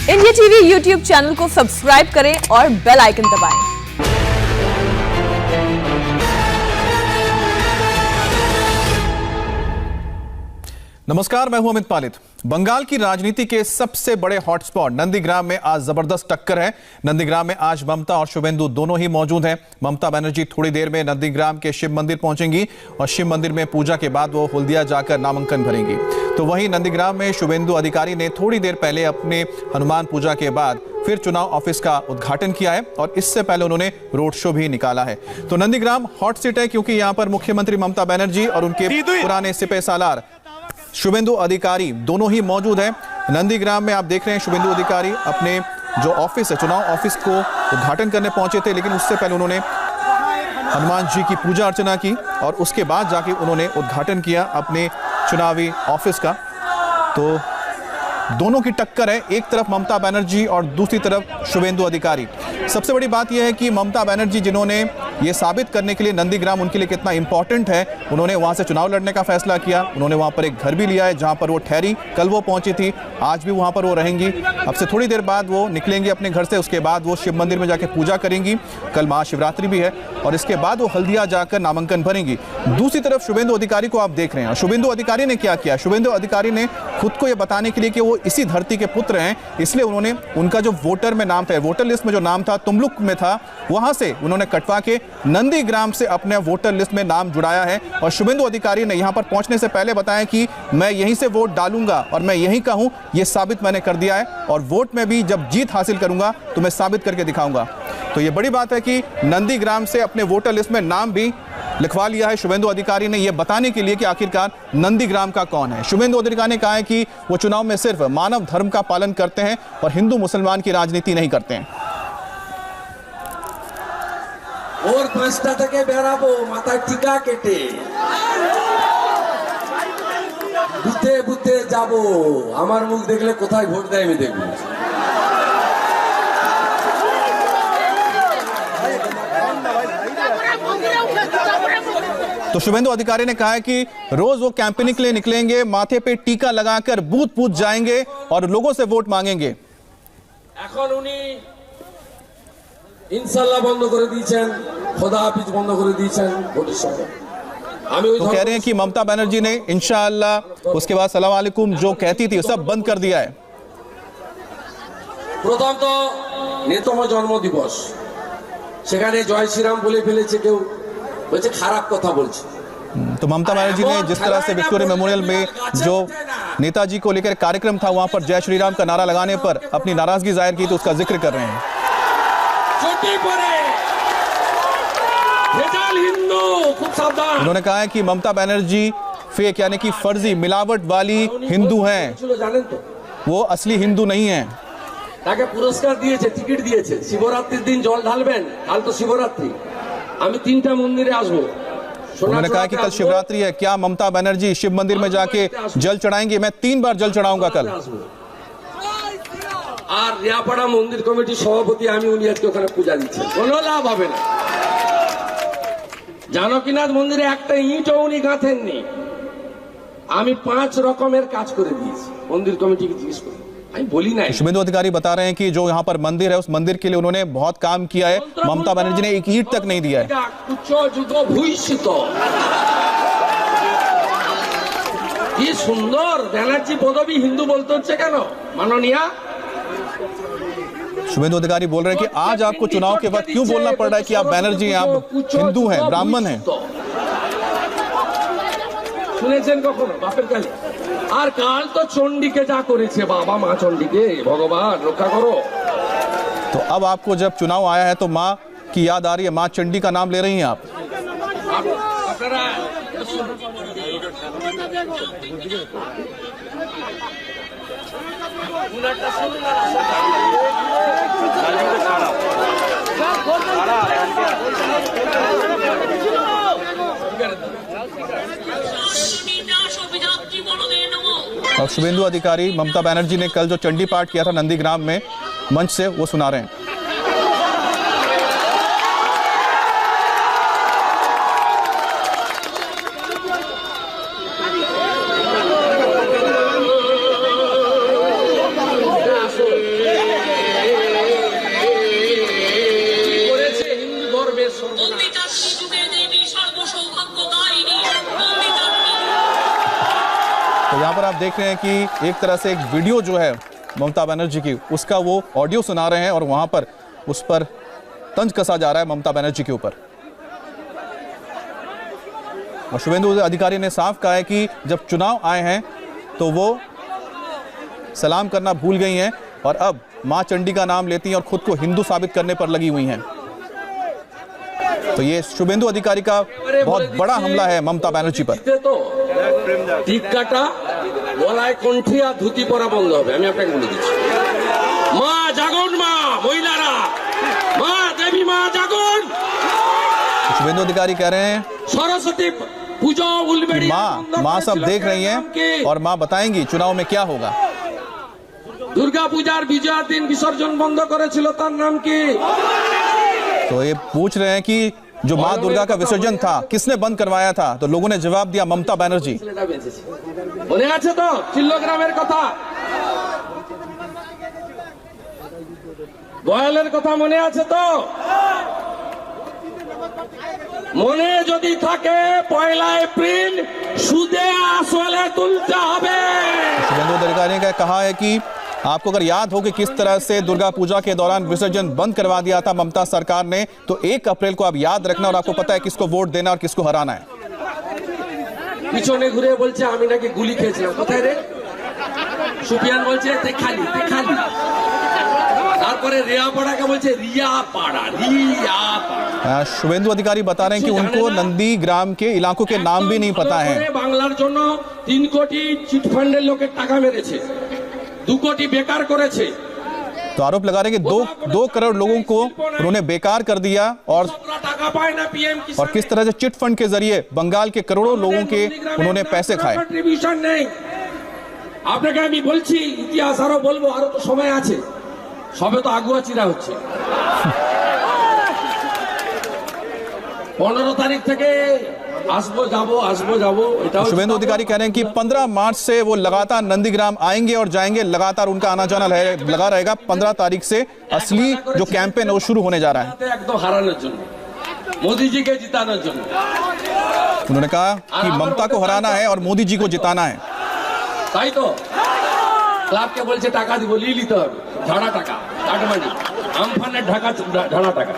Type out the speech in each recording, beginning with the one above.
India TV YouTube channel को subscribe करें और बेल आइकन दबाएं। नमस्कार, मैं हूं अमित पालित। बंगाल की राजनीति के सबसे बड़े हॉटस्पॉट नंदीग्राम में आज जबरदस्त टक्कर है। नंदीग्राम में आज ममता और शुभेंदु दोनों ही मौजूद हैं। ममता बनर्जी थोड़ी देर में नंदीग्राम के शिव मंदिर पहुंचेंगी और शिव मंदिर में पूजा के बाद वो हल्दिया जाकर नामांकन भरेंगी। तो वहीं नंदीग्राम में शुभेंदु अधिकारी ने थोड़ी देर पहले अपने हनुमान पूजा के बाद फिर चुनाव ऑफिस का उद्घाटन किया है और इससे पहले उन्होंने रोड शो भी निकाला है। तो नंदीग्राम हॉट सीट है क्योंकि यहाँ पर मुख्यमंत्री ममता बनर्जी और उनके पुराने सिपह सालार शुभेंदु अधिकारी दोनों ही मौजूद हैं। नंदीग्राम में आप देख रहे हैं शुभेंदु अधिकारी अपने जो ऑफिस है, चुनाव ऑफिस को उद्घाटन करने पहुंचे थे, लेकिन उससे पहले उन्होंने हनुमान जी की पूजा अर्चना की और उसके बाद जाके उन्होंने उद्घाटन किया अपने चुनावी ऑफिस का। तो दोनों की टक्कर है, एक तरफ ममता बनर्जी और दूसरी तरफ शुभेंदु अधिकारी। सबसे बड़ी बात यह है कि ममता बनर्जी जिन्होंने ये साबित करने के लिए नंदीग्राम उनके लिए कितना इंपॉर्टेंट है, उन्होंने वहां से चुनाव लड़ने का फैसला किया। उन्होंने वहां पर एक घर भी लिया है जहां पर वो ठहरी, कल वो पहुंची थी, आज भी वहां पर वो रहेंगी। अब से थोड़ी देर बाद वो निकलेंगी अपने घर से, उसके बाद वो शिव मंदिर में जाकर पूजा करेंगी। कल महाशिवरात्रि भी है और इसके बाद वो हल्दिया जाकर नामांकन भरेंगी। दूसरी तरफ शुभेंदु अधिकारी को आप देख रहे हैं। शुभेंदु अधिकारी ने क्या किया? शुभेंदु अधिकारी ने खुद को ये बताने के लिए कि वो इसी धरती के पुत्र हैं, इसलिए उन्होंने उनका जो वोटर में नाम था, वोटर लिस्ट में जो नाम था तुमलुक में था, वहां से उन्होंने कटवा के नंदीग्राम से अपने वोटर लिस्ट में नाम जुड़ाया है। और शुभेंदु अधिकारी ने यहां पर पहुंचने से पहले बताया कि मैं यहीं से वोट डालूंगा और मैं यहीं का हूं, यह साबित मैंने कर दिया है और वोट में भी जब जीत हासिल करूंगा तो मैं साबित करके दिखाऊंगा। तो यह बड़ी बात है कि नंदीग्राम से अपने वोटर लिस्ट में नाम भी लिखवा लिया है शुभेंदु अधिकारी ने, यह बताने के लिए कि आखिरकार नंदीग्राम का कौन है। शुभेंदु अधिकारी ने कहा है कि वो चुनाव में सिर्फ मानव धर्म का पालन करते हैं और हिंदू मुसलमान की राजनीति नहीं करते हैं। और 5টা থেকে বেরাবো মাথায় টিকা কেটে বুতে বুতে যাব, আমার মুখ দেখলে কোথায় ভোট দেয় আমি দেখব। तो शुभेंदु अधिकारी ने कहा है कि रोज वो कैंपेनिंग के लिए निकलेंगे, माथे पे टीका लगाकर बूथ बूथ जाएंगे और लोगों से वोट मांगेंगे। এখন উনি ইনশাআল্লাহ বন্ধ করে দিয়েছেন, খোদা হাফিজ বন্ধ করে দিয়েছেন ভোটের সময়। तो कह रहे हैं कि ममता बनर्जी ने इंशाअल्लाह उसके बाद सलाम वालेकुम जो कहती थी सब बंद कर दिया है। প্রথম তো নেতম জন্মদিবস, সেখানে জয় শ্রীরাম বলে ফেলেছে কেউ, বলছে খারাপ কথা বলছে। तो ममता बनर्जी ने जिस तरह से विक्टोरिया मेमोरियल में जो नेताजी को लेकर कार्यक्रम था वहां पर जय श्री राम का नारा लगाने पर अपनी नाराजगी जाहिर की, तो उसका जिक्र कर रहे हैं। उन्होंने कहा है कि ममता बनर्जी फेक यानी कि फर्जी मिलावट वाली हिंदू हैं, वो असली हिंदू नहीं है। তাকে পুরস্কার দিয়েছে, টিকিট দিয়েছে, শিবরাত্রির দিন জল ঢালবেন, কাল তো শিবরাত্রি, আমি 3টা মন্দিরে আসবো। उन्होंने कहा कि कल शिवरात्रि है, क्या ममता बनर्जी शिव मंदिर में जाके जल चढ़ाएंगे? मैं 3 बार जल चढ़ाऊंगा कल। আর রিয়াপাড়া মন্দির কমিটির সভাপতি আমি, উনি আজকে ওখানে পূজা দিচ্ছেন, কোনো লাভ হবে না। জানকীনাথ মন্দিরে একটা ইঁটও উনি গাঁথেননি, আমি 5 রকমের কাজ করে দিয়েছি, মন্দির কমিটিকে জিজ্ঞেস করুন। शुभेंदु अधिकारी बता रहे हैं कि जो यहाँ पर मंदिर है उस मंदिर के लिए उन्होंने बहुत काम किया है, ममता बनर्जी ने एक ईंट तक नहीं दिया है। ये सुंदर बैनर्जी पदवी हिंदू बोलते हैं क्या माननीय? शुभेंदु अधिकारी बोल रहे हैं कि आज आपको चुनाव के वक्त क्यों बोलना पड़ रहा है कि आप बैनर्जी हैं, आप हिंदू हैं, ब्राह्मण हैं। শুনেছেন কখনো বাপের কালী? আর কাল তো চণ্ডীকে যা করেছে, বাবা মা চণ্ডীকে, ভগবান রক্ষা করো। तो अब आपको जब चुनाव आया है तो माँ की याद आ रही है, माँ चंडी का नाम ले रही हैं आप। और शुभेंदु अधिकारी ममता बनर्जी ने कल जो चंडी पाठ किया था नंदीग्राम में मंच से, वो सुना रहे हैं। देख रहे हैं कि एक तरह से एक वीडियो जो है ममता बनर्जी की, उसका वो ऑडियो सुना रहे हैं और वहां पर उस पर तंज कसा जा रहा है ममता बनर्जी के ऊपर। और शुभेंदु अधिकारी ने साफ कहा है कि जब चुनाव आए हैं तो वो सलाम करना भूल गई हैं और अब मां चंडी का नाम लेती हैं और खुद को हिंदू साबित करने पर लगी हुई हैं। तो ये शुभेंदु अधिकारी का बहुत बड़ा हमला है ममता बनर्जी पर। টিক্কাটা গলায় কণ্ঠে আর ধুতি পরা বন্ধ হবে, আমি আপনাকে বলে দিচ্ছি। মা জাগন, মা মহিলারা, মা দেবী মা জাগন। शुभेंदु अधिकारी कह रहे हैं सरस्वती पूजा उलबेड़ी माँ सब देख रही हैं और माँ बताएंगी चुनाव में क्या होगा। দুর্গা পূজার বিজয়ার দিন বিসর্জন বন্ধ করেছিল, তার নাম কি? तो ये पूछ रहे हैं कि जो माँ दुर्गा का विसर्जन था किसने बंद करवाया था, तो लोगों ने जवाब दिया ममता बनर्जी। মনে আছে তো চিল্লগ্রামের কথা, বয়ালের কথা মনে আছে তো? মনে যদি থাকে 1 এপ্রিল সুদে আসলে তুলতে হবে। शुभेंदु अधिकारी ने कहा है कि आपको अगर याद हो कि किस तरह से दुर्गा पूजा के दौरान विसर्जन बंद करवा दिया था ममता सरकार ने, तो 1 अप्रैल को आप याद रखना और आपको पता है किसको वोट देना और किसको हराना है। পিছনে ঘুরে বলছে আমি নাকি গুলি খেয়েছিলাম, কোথায় রে? সুফিয়ান বলছে তে খালি তারপরে রিয়াপাড়াকে বলছে রিয়াপাড়া। शुभेंदु अधिकारी बता रहे हैं कि उनको नंदी ग्राम के इलाकों के नाम भी नहीं पता है। বাংলার জন্য 3 কোটি চিটফান্ডের লোকের টাকা মেরেছে, 2 কোটি বেকার করেছে। तो आरोप लगा रहे हैं कि 2 करोड़ लोगों को उन्होंने बेकार कर दिया और किस तरह से चिट फंड के जरिए बंगाल के करोड़ों लोगों के उन्होंने पैसे खाए। আপনাকে আমি বলছি ইতিহাস আরো বলবো, আরো তো সময় আছে, সবে তো আগুয়া চিরা হচ্ছে। 15 तारीख থেকে আসবো যাবো। शुभेंदु अधिकारी कह रहे हैं कि 15 मार्च से वो लगातार नंदीग्राम आएंगे और जाएंगे, लगातार उनका आना जाना लगा रहेगा। 15 तारीख से असली जो कैंपेन है वो शुरू होने जा रहा है। একদম হারানোর জন্য, मोदी जी के जिताনোর জন্য। उन्होंने कहा कि ममता को हराना है और मोदी जी को जिताना है। তাই তো ক্লাবকে বলছে টাকা দিব, নিয়ে নিতে হবে, ঝাড়া টাকা, কাটমানি, আমফানের ঢাকা ঝাড়া টাকা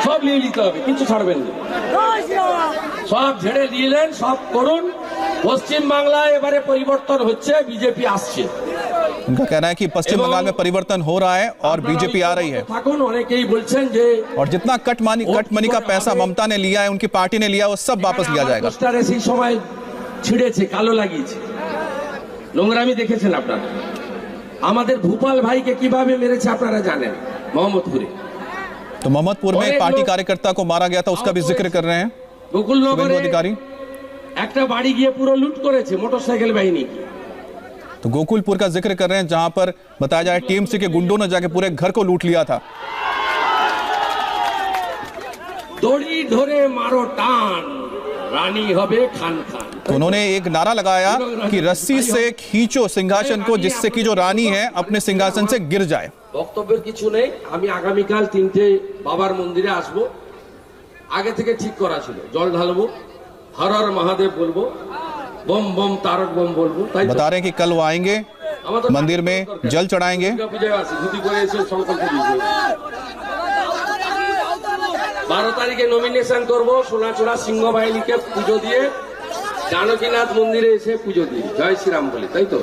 সব নিয়ে নিতে হবে, কিছু ছাড়বেন না। সব ঝেড়ে নিলেন, সব করুন। পশ্চিম বাংলায় এবারে পরিবর্তন হচ্ছে, বিজেপি আসছে। उनका कहना है कि पश्चिम बंगाल में परिवर्तन हो रहा है और बीजेपी आ रही है। থাকুন, অনেকেই বলছেন যে और जितना कट मनी का पैसा ममता ने लिया है, उनकी पार्टी ने लिया, वो सब वापस लिया जाएगा। সেই সময় ছিড়েছে, কালো লাগিয়েছে, নোংরামি দেখেছেন আপনারা। আমাদের ভূপাল ভাইকে কিভাবে মেরেছে আপনারা জানেন, মোহাম্মদপুরে। तो मोहम्मदपुर में पार्टी कार्यकर्ता को मारा गया था, उसका भी जिक्र कर रहे हैं शुभेंदु अधिकारी। একটা বাড়ি গিয়ে পুরো লুট করেছে মোটরসাইকেল বাহিনী। तो गोकुलपुर का जिक्र कर रहे हैं जहां पर बताया जाए टीएमसी के गुंडों ने जाके पूरे घर को लूट लिया था। দড়ি ধরে মারো টান, রানী হবে খান খান। तो उन्होंने एक नारा लगाया कि रस्सी से खींचो सिंहासन को, जिससे कि जो रानी है अपने सिंहासन से गिर जाए। বক্তব্যের কিছু নেই, আমি আগামীকাল 3টে বাবার মন্দিরে আসব। আগে থেকে ঠিক করা ছিল, জল ঢালবো, হর হর মহাদেব বলবো, बम बम तारक बम बोलबो। बता रहे हैं कि कल वो आएंगे, मंदिर में जल चढ़ाएंगे। 12 তারিখে নমিনেশন করবো, সোনাচূড়া সিংহ বাহিনীকে পুজো দিয়ে जानकीनाथ मंदिरे एसे पूजो दी, जय श्री राम बोले, ताई तो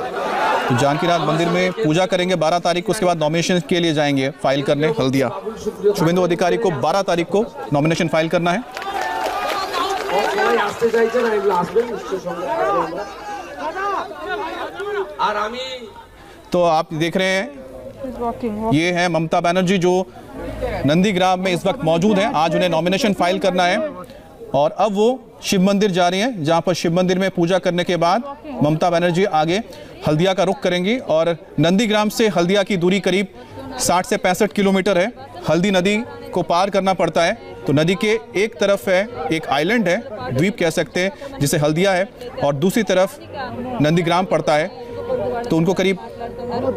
जानकीनाथ मंदिर में पूजा करेंगे 12 तारीख को। उसके बाद नॉमिनेशन के लिए जाएंगे फाइल करने हल्दिया। शुभेंदु अधिकारी को 12 तारीख को नॉमिनेशन फाइल करना है। तो आप देख रहे हैं ये है ममता बनर्जी जो नंदीग्राम में इस वक्त मौजूद है। आज उन्हें नॉमिनेशन फाइल करना है और अब वो शिव मंदिर जा रही हैं, जहां पर शिव मंदिर में पूजा करने के बाद ममता बनर्जी आगे हल्दिया का रुख करेंगी। और नंदीग्राम से हल्दिया की दूरी करीब 60 से 65 किलोमीटर है। हल्दी नदी को पार करना पड़ता है। तो नदी के एक तरफ है एक आइलैंड है, द्वीप कह सकते हैं, जिसे हल्दिया है, और दूसरी तरफ नंदीग्राम पड़ता है। तो उनको करीब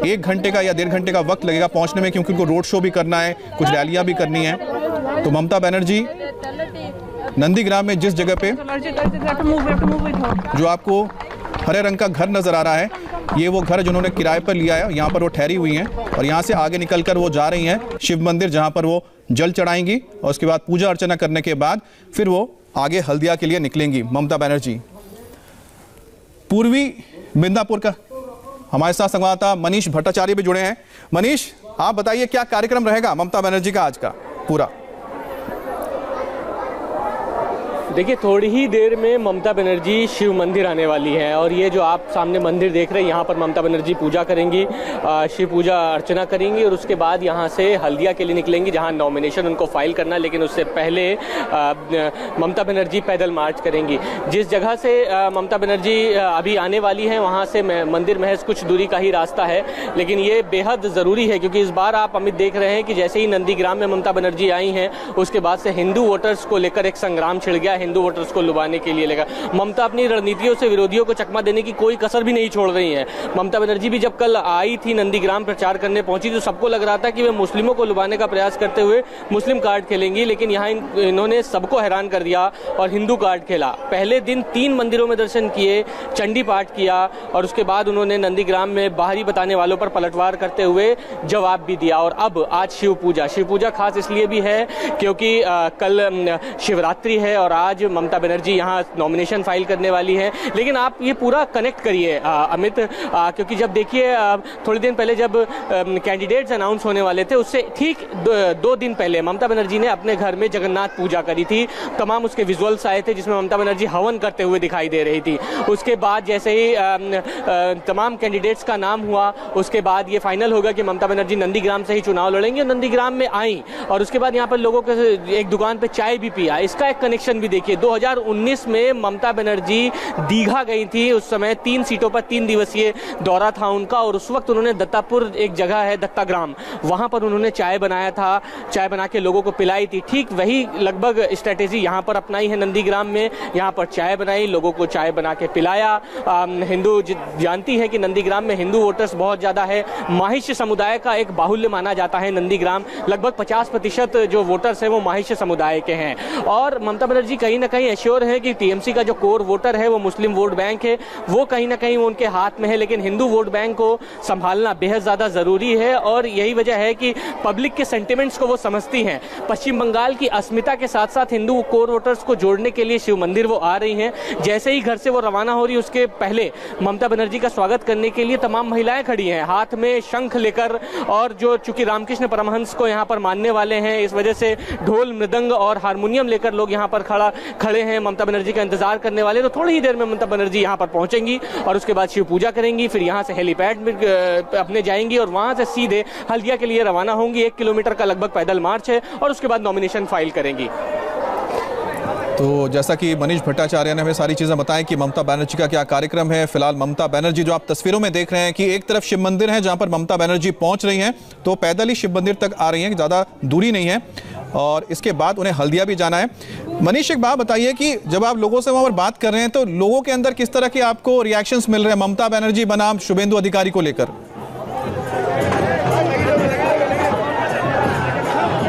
1 घंटे का या 1.5 घंटे का वक्त लगेगा पहुंचने में, क्योंकि उनको रोड शो भी करना है, कुछ रैलियां भी करनी है। तो ममता बनर्जी नंदीग्राम में जिस जगह पे जो आपको हरे रंग का घर नजर आ रहा है, ये वो घर जिन्होंने किराए पर लिया है, यहाँ पर वो ठहरी हुई हैं और यहाँ से आगे निकलकर वो जा रही हैं शिव मंदिर, जहाँ पर वो जल चढ़ाएंगी और उसके बाद पूजा अर्चना करने के बाद फिर वो आगे हल्दिया के लिए निकलेंगी। ममता बनर्जी पूर्वी मिदनापुर का हमारे साथ संवाददाता मनीष भट्टाचार्य भी जुड़े हैं। मनीष, आप बताइए क्या कार्यक्रम रहेगा ममता बनर्जी का आज का पूरा? देखिए, थोड़ी ही देर में ममता बनर्जी शिव मंदिर आने वाली हैं और ये जो आप सामने मंदिर देख रहे हैं, यहाँ पर ममता बनर्जी पूजा करेंगी, शिव पूजा अर्चना करेंगी और उसके बाद यहाँ से हल्दिया के लिए निकलेंगी, जहाँ नॉमिनेशन उनको फाइल करना है। लेकिन उससे पहले ममता बनर्जी पैदल मार्च करेंगी। जिस जगह से ममता बनर्जी अभी आने वाली हैं वहाँ से मंदिर महज कुछ दूरी का ही रास्ता है, लेकिन ये बेहद ज़रूरी है क्योंकि इस बार आप अमित देख रहे हैं कि जैसे ही नंदीग्राम में ममता बनर्जी आई हैं उसके बाद से हिंदू वोटर्स को लेकर एक संग्राम छिड़ गया, हिंदू वोटर्स को लुभाने के लिए लेगा। ममता अपनी रणनीतियों से विरोधियों को चकमा देने की कोई कसर भी नहीं छोड़ रही हैं। ममता बनर्जी भी जब कल आई थी नंदीग्राम प्रचार करने पहुंची तो सबको लग रहा था कि वे मुस्लिमों को लुभाने का प्रयास करते हुए मुस्लिम कार्ड खेलेंगी, लेकिन यहाँ इन्होंने सबको हैरान कर दिया और हिंदू कार्ड खेला। पहले दिन 3 मंदिरों में दर्शन किए, चंडी पाठ किया और उसके बाद उन्होंने नंदीग्राम में बाहरी बताने वालों पर पलटवार करते हुए जवाब भी दिया। और अब आज शिव पूजा खास इसलिए भी है क्योंकि कल शिवरात्रि है और आज ममता बनर्जी यहाँ नॉमिनेशन फाइल करने वाली है। लेकिन आप ये पूरा कनेक्ट करिए अमित, क्योंकि जब देखिए थोड़ी दिन पहले जब कैंडिडेट्स अनाउंस होने वाले थे उससे ठीक 2 दिन पहले ममता बनर्जी ने अपने घर में जगन्नाथ पूजा करी थी। तमाम उसके विजुअल्स आए थे जिसमें ममता बनर्जी हवन करते हुए दिखाई दे रही थी। उसके बाद जैसे ही तमाम कैंडिडेट्स का नाम हुआ उसके बाद ये फाइनल होगा कि ममता बनर्जी नंदीग्राम से ही चुनाव लड़ेंगे। नंदीग्राम में आई और उसके बाद यहाँ पर लोगों के एक दुकान पे चाय भी पिया। इसका एक कनेक्शन भी देखिए, 2019 में ममता बनर्जी दीघा गई थी, उस समय 3 सीटों पर 3 दिवसीय दौरा था उनका और उस वक्त उन्होंने दत्तापुर एक जगह है दत्ताग्राम, वहां पर उन्होंने चाय बनाया था, चाय बना के लोगों को पिलाई थी। ठीक वही लगभग स्ट्रेटेजी यहाँ पर अपनाई है नंदीग्राम में। यहाँ पर चाय बनाई, लोगों को चाय बना के पिलाया। हिंदू जानती है कि नंदीग्राम में हिंदू वोटर्स बहुत ज्यादा है, माहिष्य समुदाय का एक बाहुल्य माना जाता है नंदीग्राम। लगभग 50% जो वोटर्स है वो माहिष्य समुदाय के हैं और ममता बनर्जी कहीं ना कहीं एश्योर है कि टीएमसी का जो कोर वोटर है वो मुस्लिम वोट बैंक है, वो कहीं ना कहीं उनके हाथ में है। लेकिन हिंदू वोट बैंक को संभालना बेहद ज्यादा जरूरी है और यही वजह है कि पब्लिक के सेंटिमेंट्स को वो समझती हैं। पश्चिम बंगाल की अस्मिता के साथ साथ हिंदू कोर वोटर्स को जोड़ने के लिए शिव मंदिर वो आ रही हैं। जैसे ही घर से वो रवाना हो रही उसके पहले ममता बनर्जी का स्वागत करने के लिए तमाम महिलाएं खड़ी हैं हाथ में शंख लेकर, और जो चूंकि रामकृष्ण परमहंस को यहाँ पर मानने वाले हैं इस वजह से ढोल मृदंग और हारमोनियम लेकर लोग यहाँ पर खड़े हैं, ममता बनर्जी का इंतजार करने वाले। तो थोड़ी ही देर में ममता बनर्जी यहाँ पर पहुंचेंगी और उसके बाद शिव पूजा करेंगी, फिर यहाँ से हेलीपैड में अपने जाएंगी और वहां से सीधे हल्दिया के लिए रवाना होंगी। 1 किलोमीटर का लगभग पैदल मार्च है और उसके बाद नॉमिनेशन फाइल करेंगी। तो जैसा कि मनीष भट्टाचार्य ने हमें सारी चीज़ें बताएं कि ममता बनर्जी का क्या कार्यक्रम है। फिलहाल ममता बनर्जी जो आप तस्वीरों में देख रहे हैं कि एक तरफ शिव मंदिर है जहां पर ममता बनर्जी पहुंच रही हैं, तो पैदल ही शिव मंदिर तक आ रही हैं, ज़्यादा दूरी नहीं है और इसके बाद उन्हें हल्दिया भी जाना है। मनीष, एक बात बताइए कि जब आप लोगों से वहां पर बात कर रहे हैं तो लोगों के अंदर किस तरह के आपको रिएक्शंस मिल रहे हैं ममता बनर्जी बनाम शुभेंदु अधिकारी को लेकर?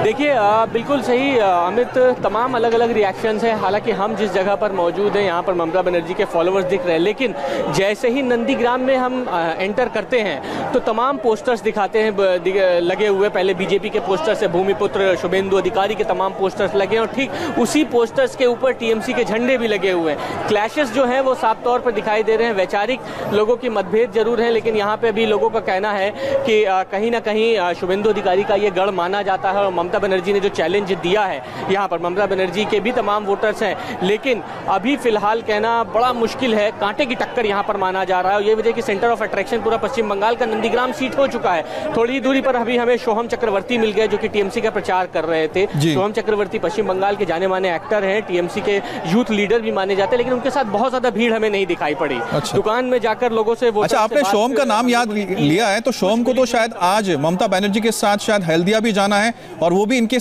देखिए बिल्कुल सही अमित, तमाम अलग अलग रिएक्शंस हैं। हालांकि हम जिस जगह पर मौजूद हैं यहाँ पर ममता बनर्जी के फॉलोअर्स दिख रहे हैं, लेकिन जैसे ही नंदीग्राम में हम एंटर करते हैं तो तमाम पोस्टर्स दिखाते हैं लगे हुए। पहले बीजेपी के पोस्टर्स है, भूमिपुत्र शुभेंदु अधिकारी के तमाम पोस्टर्स लगे हैं और ठीक उसी पोस्टर्स के ऊपर टीएमसी के झंडे भी लगे हुए हैं। क्लैशेस जो हैं वो साफ तौर पर दिखाई दे रहे हैं। वैचारिक लोगों की मतभेद जरूर है, लेकिन यहाँ पे भी लोगों का कहना है कि कहीं ना कहीं शुभेंदु अधिकारी का ये गढ़ माना जाता है और ममता बनर्जी ने जो चैलेंज दिया है यहाँ पर, ममता बनर्जी के भी तमाम वोटर्स हैं, लेकिन अभी फिलहाल कहना बड़ा मुश्किल है। कांटे की टक्कर यहाँ पर माना जा रहा है और ये वजह कि सेंटर ऑफ अट्रैक्शन पूरा पश्चिम बंगाल का नंदीग्राम सीट हो चुका है। थोड़ी दूरी पर अभी हमें सोहम चक्रवर्ती मिल गए जो कि टीएमसी का प्रचार कर रहे थे। सोहम चक्रवर्ती पश्चिम बंगाल के जाने माने एक्टर हैं, टीएमसी के यूथ लीडर भी माने जाते हैं, लेकिन उनके साथ बहुत ज्यादा भीड़ हमें नहीं दिखाई पड़ी। दुकान में जाकर लोगों से वो। अच्छा, आपने सोहम का नाम याद लिया है तो सोहम को तो शायद आज ममता बनर्जी के साथ शायद हल्दिया भी जाना है और वो भी इनके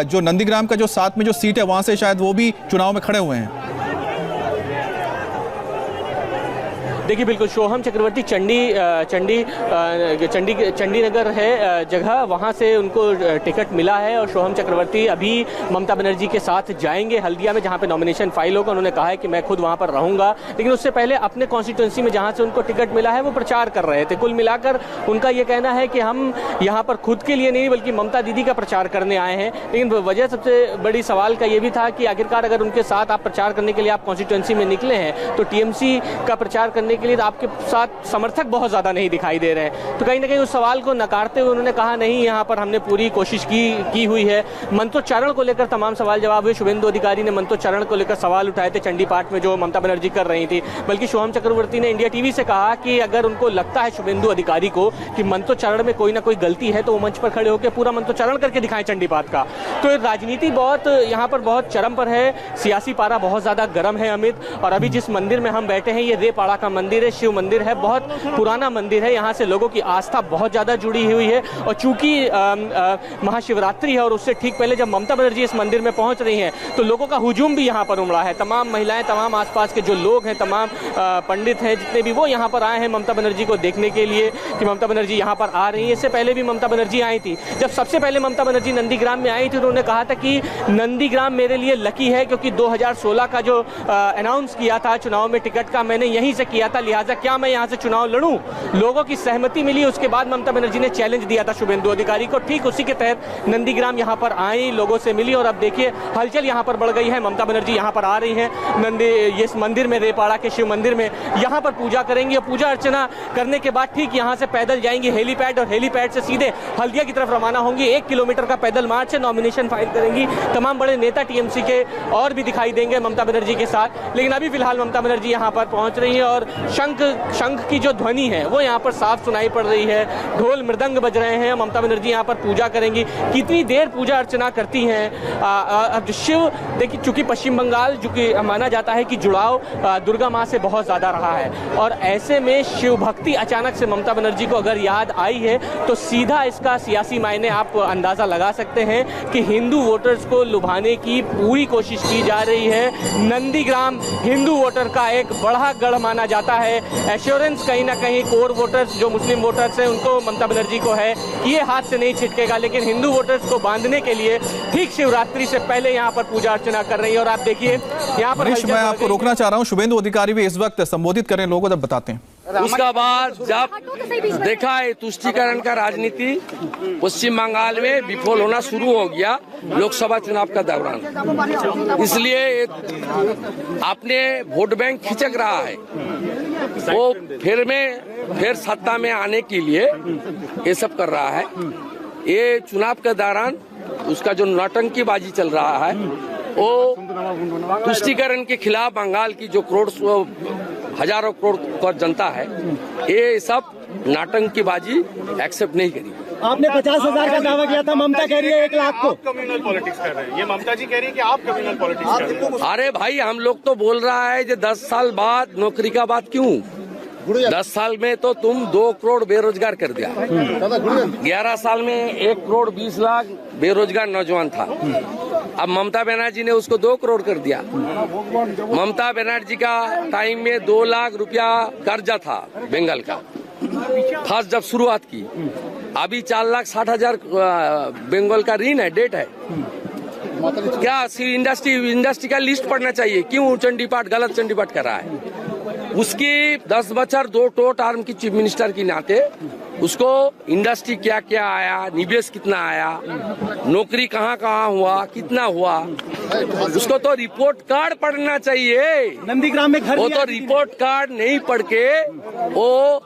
जो नंदीग्राम का जो साथ में जो सीट है वहां से शायद वो भी चुनाव में खड़े हुए हैं। देखिए बिल्कुल सोहम चक्रवर्ती चंडीनगर है जगह, वहाँ से उनको टिकट मिला है और सोहम चक्रवर्ती अभी ममता बनर्जी के साथ जाएंगे हल्दिया में, जहाँ पे नॉमिनेशन फाइल होगा। उन्होंने कहा है कि मैं खुद वहाँ पर रहूंगा, लेकिन उससे पहले अपने कॉन्स्टिट्यूंसी में जहाँ से उनको टिकट मिला है वो प्रचार कर रहे थे। कुल मिलाकर उनका ये कहना है कि हम यहाँ पर खुद के लिए नहीं बल्कि ममता दीदी का प्रचार करने आए हैं। लेकिन वजह सबसे बड़ी सवाल का ये भी था कि आखिरकार अगर उनके साथ आप प्रचार करने के लिए आप कॉन्स्टिट्यूंसी में निकले हैं तो टीएमसी का प्रचार करने के लिए तो आपके साथ समर्थक बहुत ज्यादा नहीं दिखाई दे रहे हैं। तो कहीं ना कहीं उस सवाल को नकारते हुए उन्होंने कहा नहीं, यहाँ पर हमने पूरी कोशिश की हुई है। मंत्रोच्चारण को लेकर तमाम सवाल जवाब हुए। शुभेंदु अधिकारी ने मंत्रोच्चारण को लेकर सवाल उठाए थे चंडी पाठ में जो ममता बनर्जी कर रही थी। बल्कि सोहम चक्रवर्ती ने इंडिया टीवी से कहा कि अगर उनको लगता है शुभेंदु अधिकारी को कि मंत्रोच्चारण में कोई ना कोई गलती है तो वो मंच पर खड़े होकर पूरा मंत्रोच्चारण करके दिखाएं चंडी पाठ का। तो राजनीति बहुत यहाँ पर बहुत चरम पर है, सियासी पारा बहुत ज्यादा गर्म है अमित। और अभी जिस मंदिर में हम बैठे हैं ये रेपाड़ा का मंदिर है, शिव मंदिर है, बहुत पुराना मंदिर है। यहाँ से लोगों की आस्था बहुत ज्यादा जुड़ी हुई है। और चूंकि महाशिवरात्रि है और उससे ठीक पहले जब ममता बनर्जी इस मंदिर में पहुंच रही हैं तो लोगों का हुजूम भी यहाँ पर उमड़ा है। तमाम महिलाएं, तमाम आसपास के जो लोग हैं, तमाम पंडित हैं जितने भी, वो यहाँ पर आए हैं ममता बनर्जी को देखने के लिए कि ममता बनर्जी यहाँ पर आ रही है। इससे पहले भी ममता बनर्जी आई थी। जब सबसे पहले ममता बनर्जी नंदीग्राम में आई थी तो उन्होंने कहा था कि नंदीग्राम मेरे लिए लकी है क्योंकि 2016 का जो अनाउंस किया था चुनाव में टिकट का मैंने यहीं से किया था, लिहाजा क्या मैं यहाँ से चुनाव लड़ूं। लोगों की सहमति मिली, उसके बाद ममता बनर्जी ने चैलेंज दिया था शुभेंदु अधिकारी को। ठीक उसी के तहत नंदीग्राम यहाँ पर आई, लोगों से मिली और अब देखिए हलचल यहाँ पर बढ़ गई है। ममता बनर्जी यहाँ पर आ रही हैं इस मंदिर में, रेपाड़ा के शिव मंदिर में, यहाँ पर पूजा करेंगी और पूजा अर्चना करने के बाद ठीक यहाँ से पैदल जाएंगी हेलीपैड और हेलीपैड से सीधे हल्दिया की तरफ रवाना होंगी। 1 किलोमीटर का पैदल मार्च से नॉमिनेशन फाइल करेंगी। तमाम बड़े नेता टीएमसी के और भी दिखाई देंगे ममता बनर्जी के साथ। लेकिन अभी फिलहाल ममता बनर्जी यहाँ पर पहुंच रही है और शंख की जो ध्वनि है वो यहाँ पर साफ सुनाई पड़ रही है, ढोल मृदंग बज रहे हैं। ममता बनर्जी यहाँ पर पूजा करेंगी। कितनी देर पूजा अर्चना करती हैं अब जो शिव, देखिए चूंकि पश्चिम बंगाल चूंकि माना जाता है कि जुड़ाव दुर्गा माँ से बहुत ज्यादा रहा है और ऐसे में शिव भक्ति अचानक से ममता बनर्जी को अगर याद आई है तो सीधा इसका सियासी मायने आप अंदाजा लगा सकते हैं कि हिंदू वोटर्स को लुभाने की पूरी कोशिश की जा रही है। नंदीग्राम हिंदू वोटर का एक बड़ा गढ़ माना जाता है। एश्योरेंस कहीं ना कहीं कोर वोटर्स जो मुस्लिम वोटर्स हैं उनको ममता बनर्जी को है कि ये हाथ से नहीं छिटकेगा, लेकिन हिंदू वोटर्स को बांधने के लिए ठीक शिवरात्रि से पहले यहाँ पर पूजा अर्चना कर रही है। और आप देखिए यहाँ पर मैं आपको रोकना चाह रहा हूँ, शुभेंदु अधिकारी भी इस वक्त संबोधित करें लोगों को, जब बताते हैं। उसका बाद जब देखा है तुष्टीकरण का राजनीति पश्चिम बंगाल में विफल होना शुरू हो गया लोकसभा चुनाव का दौरान, इसलिए अपने वोट बैंक खिंचक रहा है। वो फिर सत्ता में आने के लिए ये सब कर रहा है। ये चुनाव के दौरान उसका जो नौटंकीबाजी चल रहा है वो तुष्टीकरण के खिलाफ बंगाल की जो हजारों करोड़ जनता है ये सब नाटंकीबाजी एक्सेप्ट नहीं करी। आपने 50,000 का दावा किया था, ममता कह रही है 1 लाख को। आप कम्युनल पॉलिटिक्स कर रहे हैं, ये ममता जी कह रही है कि आप कम्युनल पॉलिटिक्स कर रहे हैं। अरे भाई हम लोग तो बोल रहा है कि 10 साल बाद नौकरी का बात क्यों? 10 साल में तो तुम 2 करोड़ बेरोजगार कर दिया। 11 साल में 1 करोड़ 20 लाख बेरोजगार नौजवान था। अब ममता बनर्जी ने उसको 2 करोड़ कर दिया। ममता बनर्जी का टाइम में 2 लाख रुपया कर्जा था बंगाल का, फर्स्ट जब शुरुआत की। अभी 4,60,000 बंगाल का ऋण है, डेट है। क्या इंडस्ट्री का लिस्ट पढ़ना चाहिए? क्यों चंडीपाठ गलत चंडीपाठ कर रहा है? उसकी 10 बछर 2 टर्म की चीफ मिनिस्टर की नाते उसको इंडस्ट्री क्या क्या आया, निवेश कितना आया, नौकरी कहाँ कहाँ हुआ, कितना हुआ, उसको तो रिपोर्ट कार्ड पढ़ना चाहिए। नंदीग्राम में घर वो तो रिपोर्ट कार्ड नहीं पढ़ के वो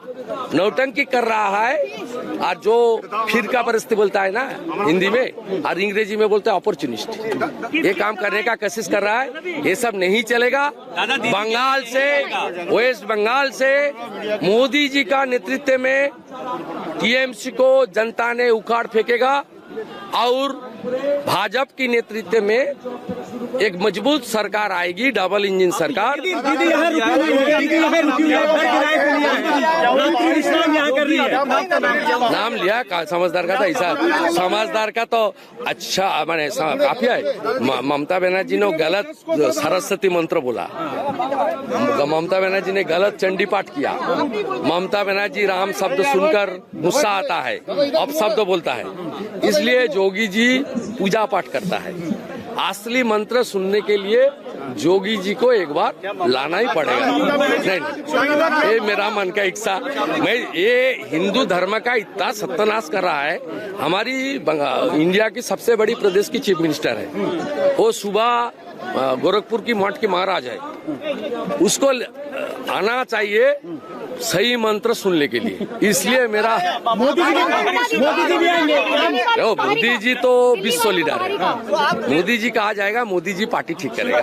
नौटंकी कर रहा है। और जो फिर का परिस्थिति बोलता है ना हिंदी में और अंग्रेजी में बोलते हैं अपॉर्चुनिस्ट, ये काम करने का कोशिश कर रहा है। ये सब नहीं चलेगा। बंगाल से, वेस्ट बंगाल से मोदी जी का नेतृत्व में टीएमसी को जनता ने उखाड़ फेंकेगा। और भाजपा की नेतृत्व में एक मजबूत सरकार आएगी, डबल इंजन सरकार। दीदी यहाँ रुकी नाम लिया समझदार का था, ऐसा समझदार का तो अच्छा माने काफी है। ममता बनर्जी ने गलत सरस्वती मंत्र बोला, ममता बनर्जी ने गलत चंडी पाठ किया। ममता बनर्जी राम शब्द सुनकर गुस्सा आता है, अपशब्द बोलता है, इसलिए जोगी जी पूजा पाठ करता है। असली मंत्र सुनने के लिए जोगी जी को एक बार लाना ही पड़ेगा। नहीं, ये मेरा मन का इच्छा। मैं ये हिंदू धर्म का इतना सत्यानाश कर रहा है। हमारी इंडिया की सबसे बड़ी प्रदेश की चीफ मिनिस्टर है, वो सुबह गोरखपुर की मठ के महाराज है, उसको आना चाहिए सही मंत्र सुनने के लिए। इसलिए मेरा मोदी जी तो विश्व लीडर है, मोदी जी कहा जाएगा, मोदी जी पार्टी ठीक करेगा।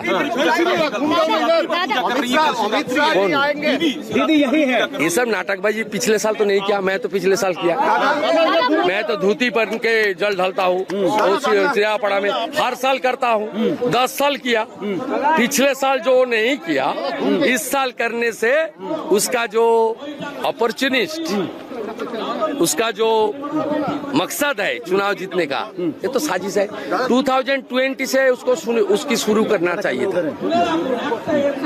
दीदी यही है। ये सब नाटकबाजी पिछले साल तो नहीं किया, मैं तो पिछले साल किया। मैं तो धोती पहन के जल ढलता हूँ सियापड़ा में, हर साल करता हूँ, 10 साल किया। पिछले साल जो नहीं किया, इस साल करने से उसका जो अपॉर्चुनिस्ट, उसका जो मकसद है चुनाव जीतने का, ये तो साजिश है। 2020 से उसकी शुरू करना चाहिए था।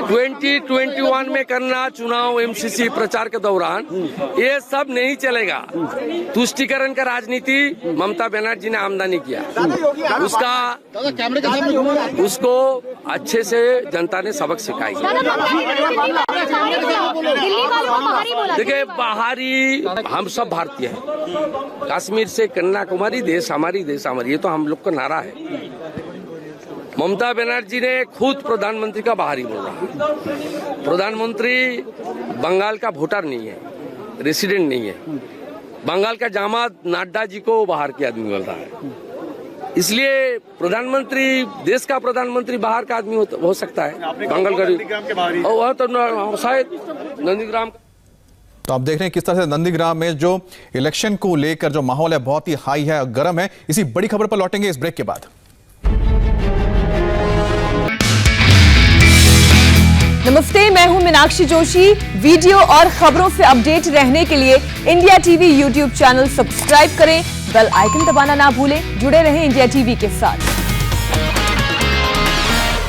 2021 में करना चुनाव, एमसीसी प्रचार के दौरान, ये सब नहीं चलेगा। तुष्टीकरण का राजनीति ममता बनर्जी ने आमदनी किया, उसको अच्छे से जनता ने सबक सिखाई। देखिए, बाहरी हम सब भारतीय हैं, कश्मीर से कन्याकुमारी, देश हमारी, देश हमारी, ये तो हम लोग का नारा है। ममता बनर्जी ने खुद प्रधानमंत्री का बाहरी बोला। प्रधानमंत्री बंगाल का वोटर नहीं है, रेसिडेंट नहीं है। बंगाल का जामात नड्डा जी को बाहर के आदमी बोल रहा है। इसलिए प्रधानमंत्री, देश का प्रधानमंत्री बाहर का आदमी हो सकता है। बंगाल का वह तो शायद नंदीग्राम। तो आप देख रहे हैं किस तरह से नंदीग्राम में जो इलेक्शन को लेकर जो माहौल है बहुत ही हाई है, गर्म है। इसी बड़ी खबर पर लौटेंगे इस ब्रेक के बाद। नमस्ते, मैं हूं मीनाक्षी जोशी। वीडियो और खबरों से अपडेट रहने के लिए India TV YouTube channel subscribe करें, बेल आइकन दबाना ना भूलें। जुड़े रहें इंडिया टीवी के साथ।